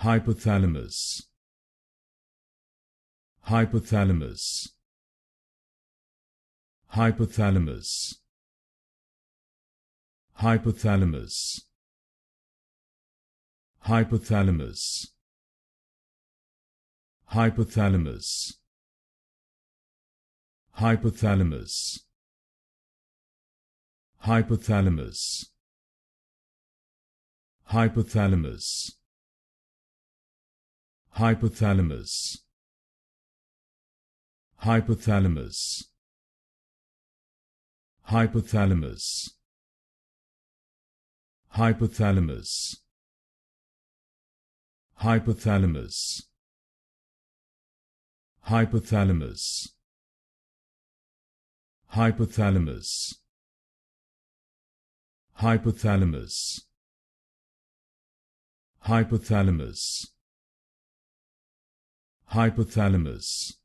Hypothalamus. Hypothalamus. Hypothalamus. Hypothalamus. Hypothalamus. Hypothalamus. Hypothalamus. Hypothalamus. Hypothalamus. Hypothalamus. Hypothalamus. Hypothalamus. Hypothalamus. Hypothalamus. Hypothalamus. Hypothalamus. Hypothalamus. Hypothalamus. Hypothalamus.